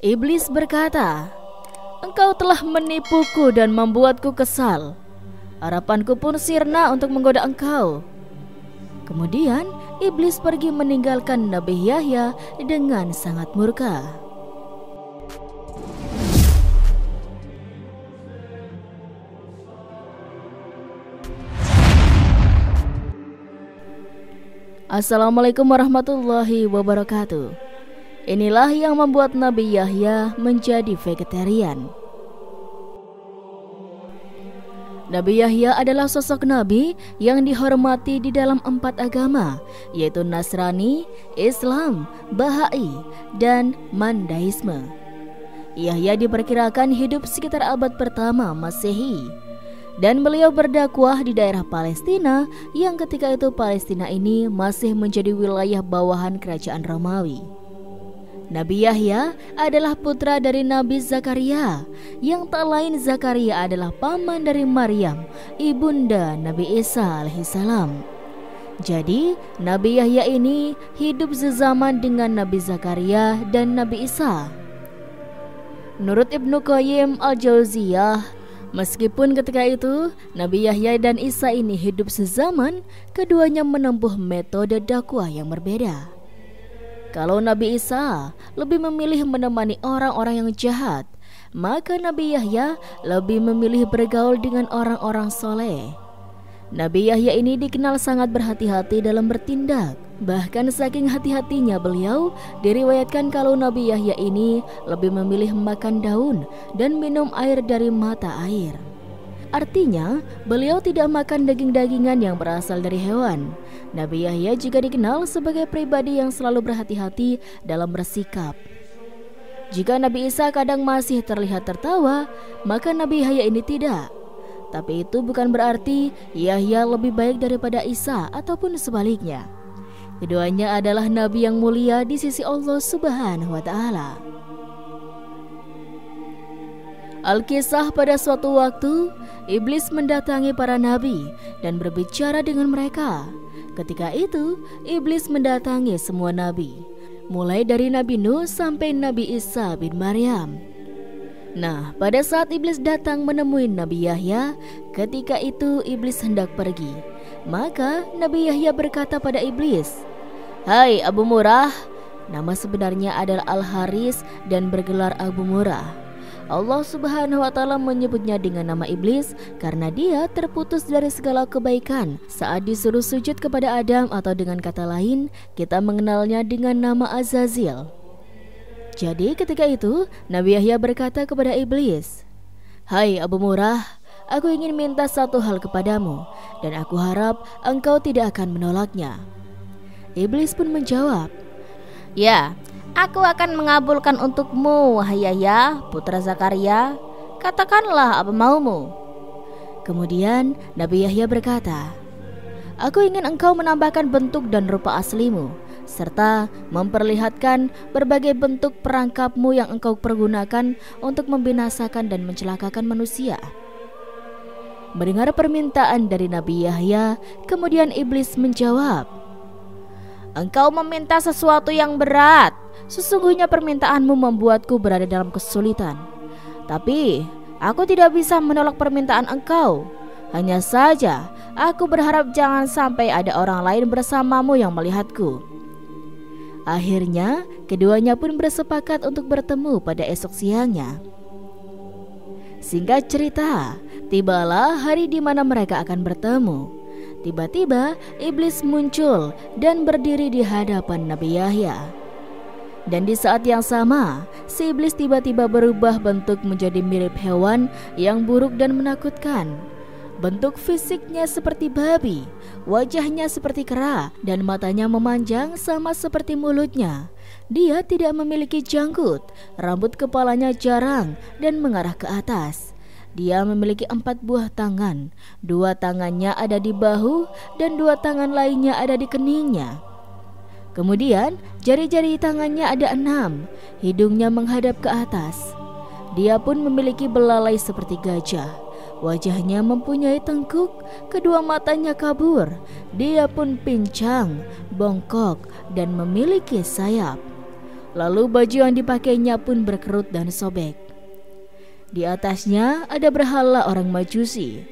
Iblis berkata, "Engkau telah menipuku dan membuatku kesal. Harapanku pun sirna untuk menggoda engkau." Kemudian iblis pergi meninggalkan Nabi Yahya dengan sangat murka. Assalamualaikum warahmatullahi wabarakatuh. Inilah yang membuat Nabi Yahya menjadi vegetarian. Nabi Yahya adalah sosok nabi yang dihormati di dalam 4 agama, yaitu Nasrani, Islam, Bahai, dan Mandaisme. Yahya diperkirakan hidup sekitar abad pertama Masehi, dan beliau berdakwah di daerah Palestina yang ketika itu Palestina ini masih menjadi wilayah bawahan kerajaan Romawi. Nabi Yahya adalah putra dari Nabi Zakaria, yang tak lain Zakaria adalah paman dari Maryam, ibunda Nabi Isa alaihissalam. Jadi Nabi Yahya ini hidup sezaman dengan Nabi Zakaria dan Nabi Isa. Menurut Ibnu Qayyim al-Jauziyah, meskipun ketika itu Nabi Yahya dan Isa ini hidup sezaman, keduanya menempuh metode dakwah yang berbeda. Kalau Nabi Isa lebih memilih menemani orang-orang yang jahat, maka Nabi Yahya lebih memilih bergaul dengan orang-orang soleh. Nabi Yahya ini dikenal sangat berhati-hati dalam bertindak. Bahkan saking hati-hatinya beliau, diriwayatkan kalau Nabi Yahya ini lebih memilih makan daun dan minum air dari mata air. Artinya, beliau tidak makan daging-dagingan yang berasal dari hewan. Nabi Yahya juga dikenal sebagai pribadi yang selalu berhati-hati dalam bersikap. Jika Nabi Isa kadang masih terlihat tertawa, maka Nabi Yahya ini tidak. Tapi itu bukan berarti Yahya lebih baik daripada Isa ataupun sebaliknya. Keduanya adalah nabi yang mulia di sisi Allah Subhanahu wa Ta'ala. Alkisah, pada suatu waktu iblis mendatangi para nabi dan berbicara dengan mereka. Ketika itu iblis mendatangi semua nabi, mulai dari Nabi Nuh sampai Nabi Isa bin Maryam. Nah, pada saat iblis datang menemui Nabi Yahya, ketika itu iblis hendak pergi. Maka Nabi Yahya berkata pada iblis, "Hai Abu Murrah," nama sebenarnya adalah Al-Haris dan bergelar Abu Murrah. Allah Subhanahu wa Ta'ala menyebutnya dengan nama iblis karena dia terputus dari segala kebaikan saat disuruh sujud kepada Adam, atau dengan kata lain kita mengenalnya dengan nama Azazil. Jadi ketika itu Nabi Yahya berkata kepada iblis, "Hai Abu Murrah, aku ingin minta satu hal kepadamu dan aku harap engkau tidak akan menolaknya." Iblis pun menjawab, "Ya, aku akan mengabulkan untukmu, wahai Yahya, putra Zakaria. Katakanlah apa maumu." Kemudian Nabi Yahya berkata, "Aku ingin engkau menambahkan bentuk dan rupa aslimu, serta memperlihatkan berbagai bentuk perangkapmu yang engkau pergunakan untuk membinasakan dan mencelakakan manusia." Mendengar permintaan dari Nabi Yahya, kemudian iblis menjawab, "Engkau meminta sesuatu yang berat. Sesungguhnya permintaanmu membuatku berada dalam kesulitan. Tapi aku tidak bisa menolak permintaan engkau. Hanya saja aku berharap jangan sampai ada orang lain bersamamu yang melihatku." Akhirnya keduanya pun bersepakat untuk bertemu pada esok siangnya. Singkat cerita, tibalah hari di mana mereka akan bertemu. Tiba-tiba iblis muncul dan berdiri di hadapan Nabi Yahya. Dan di saat yang sama, si iblis tiba-tiba berubah bentuk menjadi mirip hewan yang buruk dan menakutkan. Bentuk fisiknya seperti babi, wajahnya seperti kera, dan matanya memanjang sama seperti mulutnya. Dia tidak memiliki janggut, rambut kepalanya jarang dan mengarah ke atas. Dia memiliki 4 buah tangan, 2 tangannya ada di bahu dan 2 tangan lainnya ada di keningnya. Kemudian jari-jari tangannya ada 6, hidungnya menghadap ke atas. Dia pun memiliki belalai seperti gajah. Wajahnya mempunyai tengkuk, kedua matanya kabur. Dia pun pincang, bongkok, dan memiliki sayap. Lalu baju yang dipakainya pun berkerut dan sobek. Di atasnya ada berhala orang Majusi.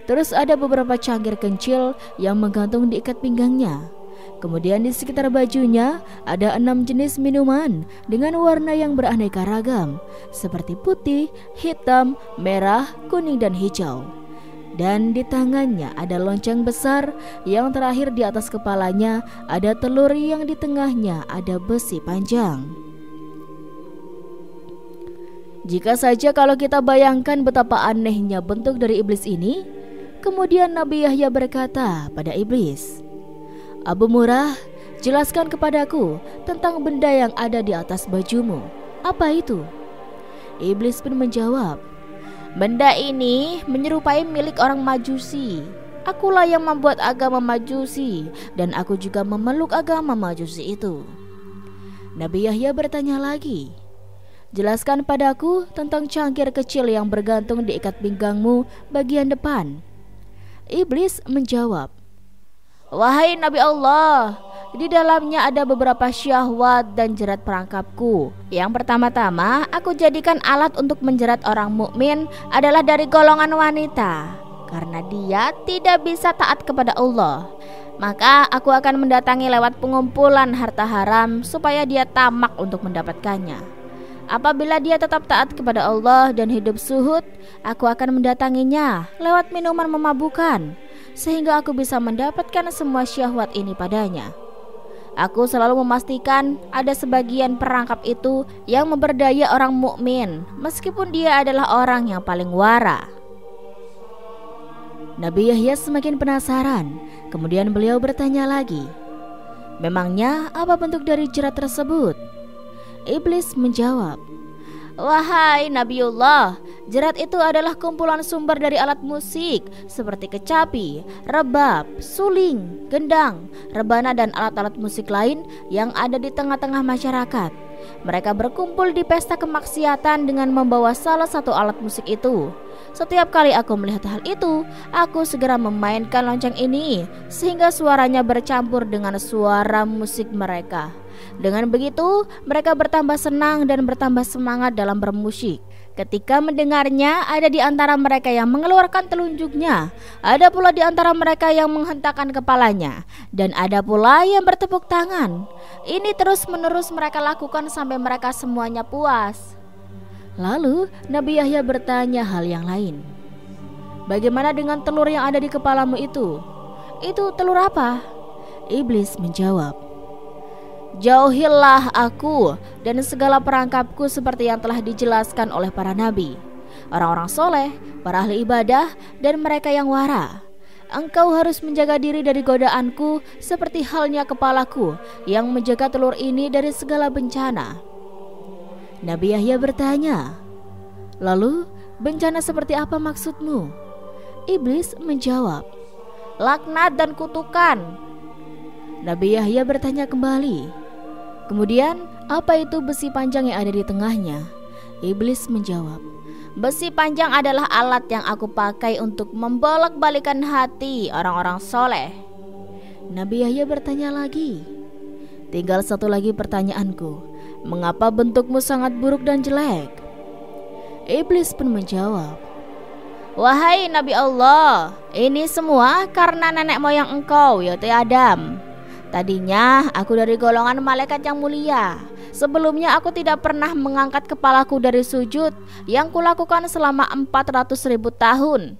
Terus ada beberapa cangkir kencil yang menggantung di ikat pinggangnya. Kemudian di sekitar bajunya ada 6 jenis minuman dengan warna yang beraneka ragam, seperti putih, hitam, merah, kuning, dan hijau. Dan di tangannya ada lonceng besar, yang terakhir di atas kepalanya ada telur, yang di tengahnya ada besi panjang. Jika saja kalau kita bayangkan betapa anehnya bentuk dari iblis ini. Kemudian Nabi Yahya berkata pada iblis, "Abu Murrah, jelaskan kepadaku tentang benda yang ada di atas bajumu. Apa itu?" Iblis pun menjawab, "Benda ini menyerupai milik orang Majusi. Akulah yang membuat agama Majusi, dan aku juga memeluk agama Majusi itu." Nabi Yahya bertanya lagi, "Jelaskan padaku tentang cangkir kecil yang bergantung di ikat pinggangmu bagian depan." Iblis menjawab, "Wahai Nabi Allah, di dalamnya ada beberapa syahwat dan jerat perangkapku. Yang pertama-tama aku jadikan alat untuk menjerat orang mukmin adalah dari golongan wanita, karena dia tidak bisa taat kepada Allah. Maka aku akan mendatangi lewat pengumpulan harta haram supaya dia tamak untuk mendapatkannya. Apabila dia tetap taat kepada Allah dan hidup suhud, aku akan mendatanginya lewat minuman memabukkan, sehingga aku bisa mendapatkan semua syahwat ini padanya. Aku selalu memastikan ada sebagian perangkap itu yang memberdaya orang mukmin, meskipun dia adalah orang yang paling wara." Nabi Yahya semakin penasaran. Kemudian beliau bertanya lagi, "Memangnya apa bentuk dari jerat tersebut?" Iblis menjawab, "Wahai Nabiullah, jerat itu adalah kumpulan sumber dari alat musik seperti kecapi, rebab, suling, gendang, rebana, dan alat-alat musik lain yang ada di tengah-tengah masyarakat. Mereka berkumpul di pesta kemaksiatan dengan membawa salah satu alat musik itu. Setiap kali aku melihat hal itu, aku segera memainkan lonceng ini sehingga suaranya bercampur dengan suara musik mereka. Dengan begitu, mereka bertambah senang dan bertambah semangat dalam bermusik. Ketika mendengarnya, ada di antara mereka yang mengeluarkan telunjuknya, ada pula di antara mereka yang menghentakkan kepalanya, dan ada pula yang bertepuk tangan. Ini terus-menerus mereka lakukan sampai mereka semuanya puas." Lalu Nabi Yahya bertanya hal yang lain, "Bagaimana dengan telur yang ada di kepalamu itu? Itu telur apa?" Iblis menjawab, "Jauhilah aku dan segala perangkapku seperti yang telah dijelaskan oleh para nabi, orang-orang soleh, para ahli ibadah, dan mereka yang wara. Engkau harus menjaga diri dari godaanku seperti halnya kepalaku yang menjaga telur ini dari segala bencana." Nabi Yahya bertanya, "Lalu bencana seperti apa maksudmu?" Iblis menjawab, "Laknat dan kutukan." Nabi Yahya bertanya kembali, "Kemudian apa itu besi panjang yang ada di tengahnya?" Iblis menjawab, "Besi panjang adalah alat yang aku pakai untuk membolak-balikan hati orang-orang soleh." Nabi Yahya bertanya lagi, "Tinggal satu lagi pertanyaanku, mengapa bentukmu sangat buruk dan jelek?" Iblis pun menjawab, "Wahai Nabi Allah, ini semua karena nenek moyang engkau, yaitu Adam. Tadinya aku dari golongan malaikat yang mulia. Sebelumnya aku tidak pernah mengangkat kepalaku dari sujud yang kulakukan selama 400.000 tahun.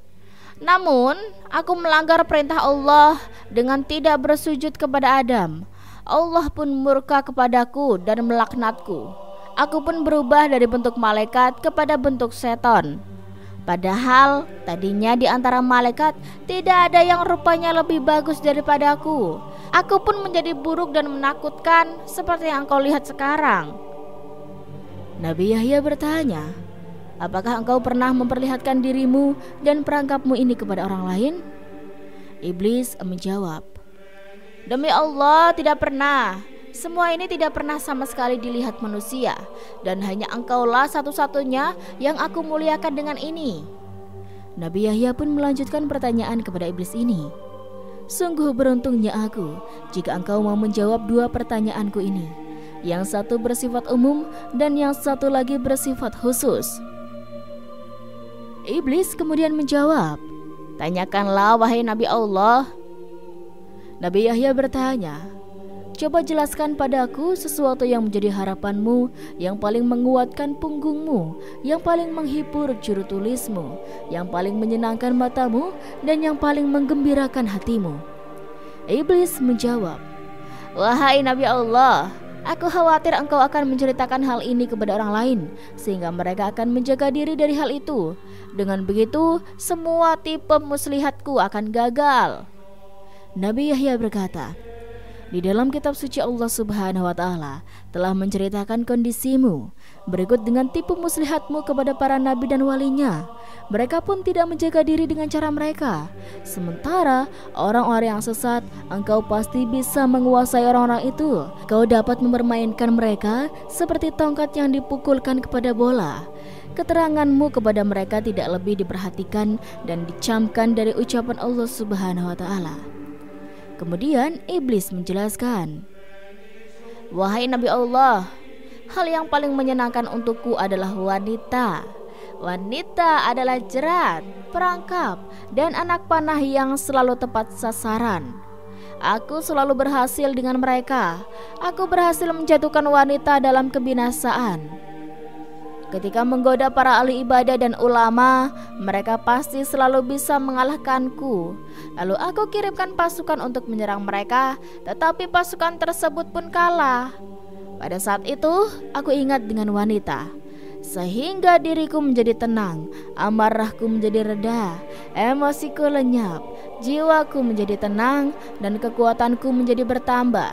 Namun aku melanggar perintah Allah dengan tidak bersujud kepada Adam. Allah pun murka kepadaku dan melaknatku. Aku pun berubah dari bentuk malaikat kepada bentuk seton. Padahal tadinya di antara malaikat tidak ada yang rupanya lebih bagus daripadaku. Aku pun menjadi buruk dan menakutkan seperti yang engkau lihat sekarang." Nabi Yahya bertanya, "Apakah engkau pernah memperlihatkan dirimu dan perangkapmu ini kepada orang lain?" Iblis menjawab, "Demi Allah, tidak pernah. Semua ini tidak pernah sama sekali dilihat manusia, dan hanya engkaulah satu-satunya yang aku muliakan dengan ini." Nabi Yahya pun melanjutkan pertanyaan kepada iblis ini, "Sungguh beruntungnya aku jika engkau mau menjawab dua pertanyaanku ini. Yang satu bersifat umum dan yang satu lagi bersifat khusus. Iblis kemudian menjawab, "Tanyakanlah wahai Nabi Allah." Nabi Yahya bertanya, "Coba jelaskan padaku sesuatu yang menjadi harapanmu, yang paling menguatkan punggungmu, yang paling menghibur juru tulismu, yang paling menyenangkan matamu, dan yang paling menggembirakan hatimu." Iblis menjawab, "Wahai Nabi Allah, aku khawatir engkau akan menceritakan hal ini kepada orang lain, sehingga mereka akan menjaga diri dari hal itu. Dengan begitu, semua tipe muslihatku akan gagal." Nabi Yahya berkata, "Di dalam kitab suci Allah Subhanahu wa Ta'ala telah menceritakan kondisimu berikut dengan tipu muslihatmu kepada para nabi dan walinya. Mereka pun tidak menjaga diri dengan cara mereka. Sementara orang-orang yang sesat, engkau pasti bisa menguasai orang-orang itu. Kau dapat mempermainkan mereka seperti tongkat yang dipukulkan kepada bola. Keteranganmu kepada mereka tidak lebih diperhatikan dan dicamkan dari ucapan Allah Subhanahu wa Ta'ala." Kemudian iblis menjelaskan, "Wahai Nabi Allah, hal yang paling menyenangkan untukku adalah wanita. Wanita adalah jerat, perangkap, dan anak panah yang selalu tepat sasaran. Aku selalu berhasil dengan mereka. Aku berhasil menjatuhkan wanita dalam kebinasaan. Ketika menggoda para ahli ibadah dan ulama, mereka pasti selalu bisa mengalahkanku. Lalu aku kirimkan pasukan untuk menyerang mereka, tetapi pasukan tersebut pun kalah. Pada saat itu, aku ingat dengan wanita, sehingga diriku menjadi tenang, amarahku menjadi reda, emosiku lenyap, jiwaku menjadi tenang, dan kekuatanku menjadi bertambah.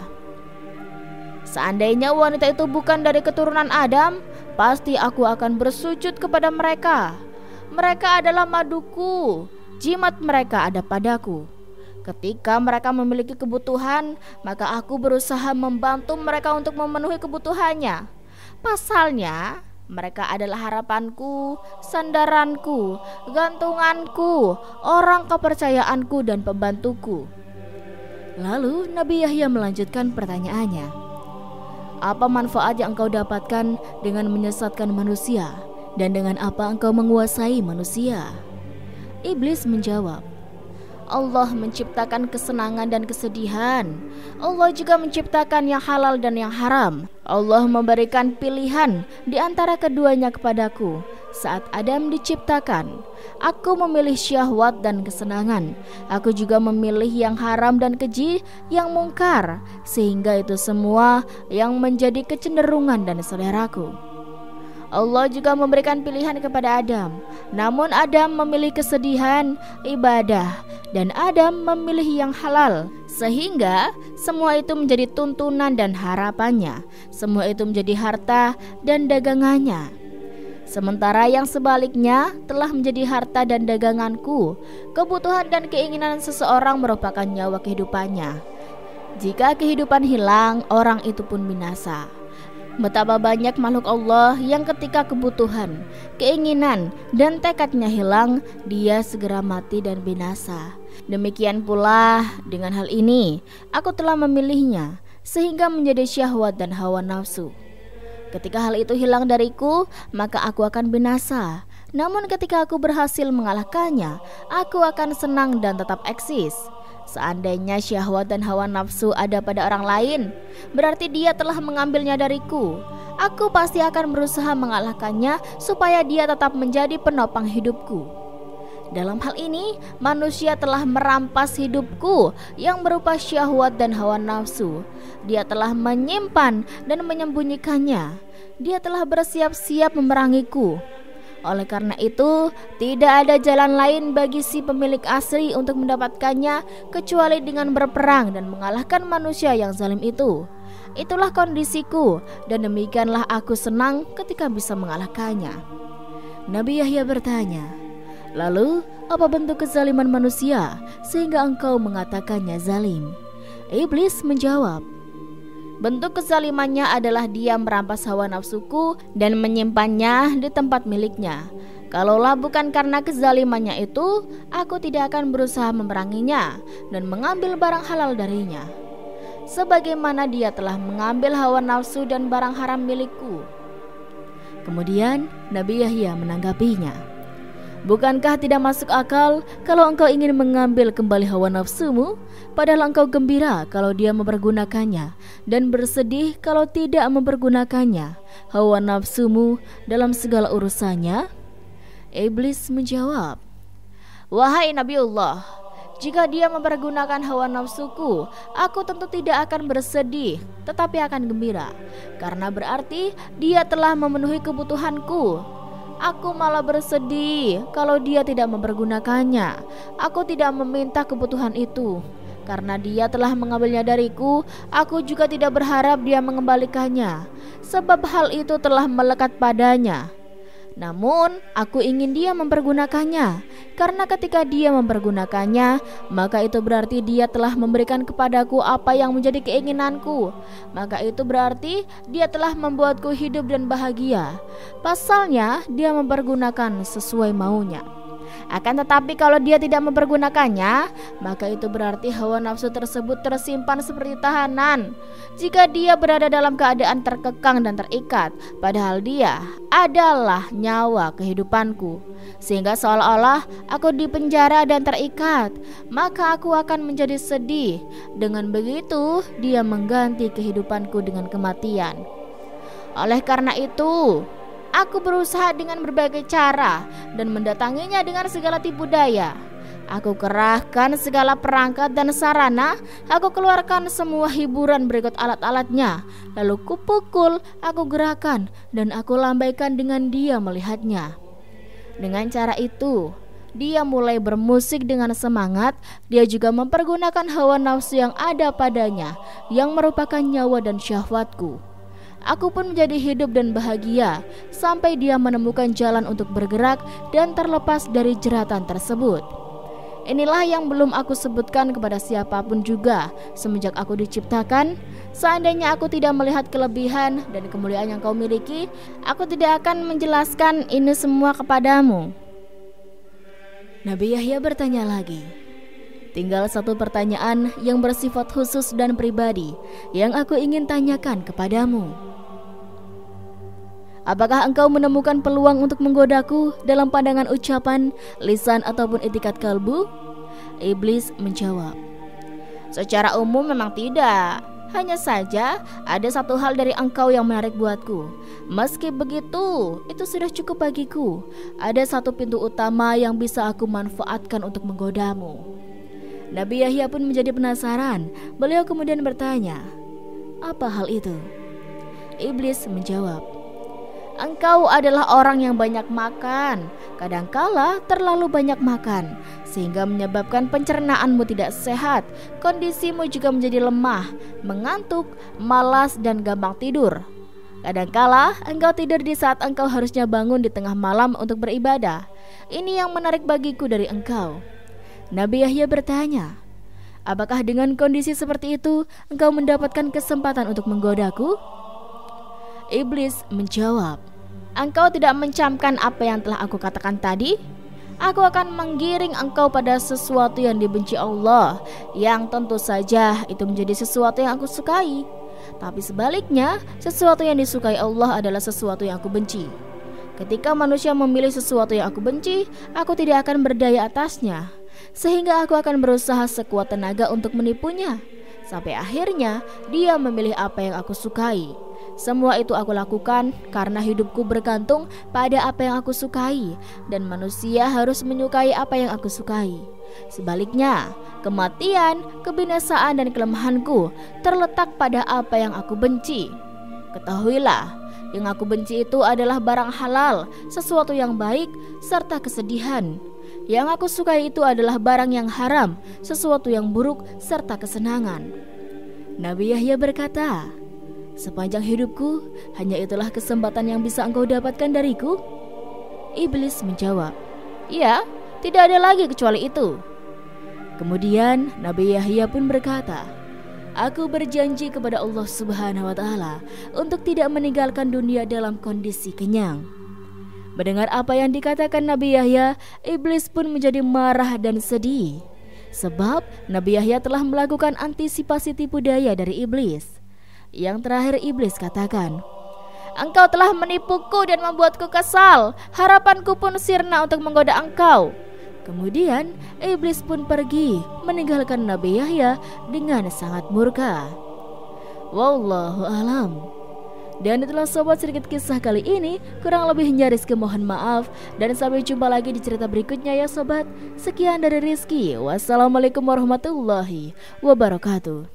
Seandainya wanita itu bukan dari keturunan Adam, pasti aku akan bersujud kepada mereka. Mereka adalah maduku, jimat mereka ada padaku. Ketika mereka memiliki kebutuhan, maka aku berusaha membantu mereka untuk memenuhi kebutuhannya. Pasalnya, mereka adalah harapanku, sandaranku, gantunganku, orang kepercayaanku dan pembantuku." Lalu Nabi Yahya melanjutkan pertanyaannya, "Apa manfaat yang engkau dapatkan dengan menyesatkan manusia, dan dengan apa engkau menguasai manusia?" Iblis menjawab, "Allah menciptakan kesenangan dan kesedihan. Allah juga menciptakan yang halal dan yang haram. Allah memberikan pilihan di antara keduanya kepadaku. Saat Adam diciptakan, aku memilih syahwat dan kesenangan. Aku juga memilih yang haram dan keji, yang mungkar, sehingga itu semua yang menjadi kecenderungan dan seleraku. Allah juga memberikan pilihan kepada Adam, namun Adam memilih kesedihan, ibadah, dan Adam memilih yang halal, sehingga semua itu menjadi tuntunan dan harapannya. Semua itu menjadi harta dan dagangannya. Sementara yang sebaliknya telah menjadi harta dan daganganku. Kebutuhan dan keinginan seseorang merupakan nyawa kehidupannya. Jika kehidupan hilang, orang itu pun binasa. Betapa banyak makhluk Allah yang ketika kebutuhan, keinginan, dan tekadnya hilang, dia segera mati dan binasa. Demikian pula dengan hal ini, aku telah memilihnya sehingga menjadi syahwat dan hawa nafsu. Ketika hal itu hilang dariku, maka aku akan binasa. Namun ketika aku berhasil mengalahkannya, aku akan senang dan tetap eksis. Seandainya syahwat dan hawa nafsu ada pada orang lain, berarti dia telah mengambilnya dariku. Aku pasti akan berusaha mengalahkannya supaya dia tetap menjadi penopang hidupku. Dalam hal ini, manusia telah merampas hidupku yang berupa syahwat dan hawa nafsu. Dia telah menyimpan dan menyembunyikannya. Dia telah bersiap-siap memerangiku. Oleh karena itu, tidak ada jalan lain bagi si pemilik asli untuk mendapatkannya kecuali dengan berperang dan mengalahkan manusia yang zalim itu. Itulah kondisiku, dan demikianlah aku senang ketika bisa mengalahkannya. Nabi Yahya bertanya, "Lalu, apa bentuk kezaliman manusia sehingga engkau mengatakannya zalim?" Iblis menjawab, "Bentuk kezalimannya adalah dia merampas hawa nafsuku dan menyimpannya di tempat miliknya. Kalaulah bukan karena kezalimannya itu, aku tidak akan berusaha memeranginya dan mengambil barang halal darinya." sebagaimana dia telah mengambil hawa nafsu dan barang haram milikku." Kemudian Nabi Yahya menanggapinya, "Bukankah tidak masuk akal kalau engkau ingin mengambil kembali hawa nafsumu, padahal engkau gembira kalau dia mempergunakannya dan bersedih kalau tidak mempergunakannya hawa nafsumu dalam segala urusannya?" Iblis menjawab, "Wahai Nabiullah, jika dia mempergunakan hawa nafsuku, aku tentu tidak akan bersedih, tetapi akan gembira, karena berarti dia telah memenuhi kebutuhanku. Aku malah bersedih kalau dia tidak mempergunakannya. Aku tidak meminta kebutuhan itu, karena dia telah mengambilnya dariku. Aku juga tidak berharap dia mengembalikannya, sebab hal itu telah melekat padanya. Namun aku ingin dia mempergunakannya, karena ketika dia mempergunakannya, maka itu berarti dia telah memberikan kepadaku apa yang menjadi keinginanku. Maka itu berarti dia telah membuatku hidup dan bahagia. Pasalnya dia mempergunakan sesuai maunya. Akan tetapi kalau dia tidak mempergunakannya, maka itu berarti hawa nafsu tersebut tersimpan seperti tahanan. Jika dia berada dalam keadaan terkekang dan terikat, padahal dia adalah nyawa kehidupanku, sehingga seolah-olah aku dipenjara dan terikat, maka aku akan menjadi sedih. Dengan begitu, dia mengganti kehidupanku dengan kematian. Oleh karena itu, aku berusaha dengan berbagai cara dan mendatanginya dengan segala tipu daya. Aku kerahkan segala perangkat dan sarana. Aku keluarkan semua hiburan berikut alat-alatnya. Lalu kupukul, aku gerakan, dan aku lambaikan dengan dia melihatnya. Dengan cara itu, dia mulai bermusik dengan semangat. Dia juga mempergunakan hawa nafsu yang ada padanya, yang merupakan nyawa dan syahwatku. Aku pun menjadi hidup dan bahagia sampai dia menemukan jalan untuk bergerak dan terlepas dari jeratan tersebut. Inilah yang belum aku sebutkan kepada siapapun juga semenjak aku diciptakan. Seandainya aku tidak melihat kelebihan dan kemuliaan yang kau miliki, aku tidak akan menjelaskan ini semua kepadamu." Nabi Yahya bertanya lagi, "Tinggal satu pertanyaan yang bersifat khusus dan pribadi yang aku ingin tanyakan kepadamu. Apakah engkau menemukan peluang untuk menggodaku dalam pandangan ucapan, lisan ataupun etikat kalbu?" Iblis menjawab, "Secara umum memang tidak. Hanya saja ada satu hal dari engkau yang menarik buatku. Meski begitu, itu sudah cukup bagiku. Ada satu pintu utama yang bisa aku manfaatkan untuk menggodamu." Nabi Yahya pun menjadi penasaran. Beliau kemudian bertanya, "Apa hal itu?" Iblis menjawab, "Engkau adalah orang yang banyak makan, kadangkala terlalu banyak makan, sehingga menyebabkan pencernaanmu tidak sehat. Kondisimu juga menjadi lemah, mengantuk, malas, dan gampang tidur. Kadangkala engkau tidur di saat engkau harusnya bangun di tengah malam untuk beribadah. Ini yang menarik bagiku dari engkau." Nabi Yahya bertanya, "Apakah dengan kondisi seperti itu engkau mendapatkan kesempatan untuk menggodaku?" Iblis menjawab, "Engkau tidak mencamkan apa yang telah aku katakan tadi? Aku akan menggiring engkau pada sesuatu yang dibenci Allah, yang tentu saja itu menjadi sesuatu yang aku sukai. Tapi sebaliknya, sesuatu yang disukai Allah adalah sesuatu yang aku benci. Ketika manusia memilih sesuatu yang aku benci, aku tidak akan berdaya atasnya, sehingga aku akan berusaha sekuat tenaga untuk menipunya, sampai akhirnya dia memilih apa yang aku sukai. Semua itu aku lakukan karena hidupku bergantung pada apa yang aku sukai, dan manusia harus menyukai apa yang aku sukai. Sebaliknya, kematian, kebinasaan, dan kelemahanku terletak pada apa yang aku benci. Ketahuilah, yang aku benci itu adalah barang halal, sesuatu yang baik, serta kesedihan. Yang aku sukai itu adalah barang yang haram, sesuatu yang buruk, serta kesenangan." Nabi Yahya berkata, "Sepanjang hidupku, hanya itulah kesempatan yang bisa engkau dapatkan dariku?" Iblis menjawab, "Ya, tidak ada lagi kecuali itu." Kemudian Nabi Yahya pun berkata, "Aku berjanji kepada Allah Subhanahu wa Ta'ala untuk tidak meninggalkan dunia dalam kondisi kenyang." Mendengar apa yang dikatakan Nabi Yahya, Iblis pun menjadi marah dan sedih. sebab Nabi Yahya telah melakukan antisipasi tipu daya dari iblis. Yang terakhir iblis katakan, "Engkau telah menipuku dan membuatku kesal. Harapanku pun sirna untuk menggoda engkau." Kemudian iblis pun pergi meninggalkan Nabi Yahya dengan sangat murka. Wallahu alam. Dan itulah sobat sedikit kisah kali ini, kurang lebihnya Rizky mohon maaf, dan sampai jumpa lagi di cerita berikutnya ya sobat. Sekian dari Rizky, wassalamualaikum warahmatullahi wabarakatuh.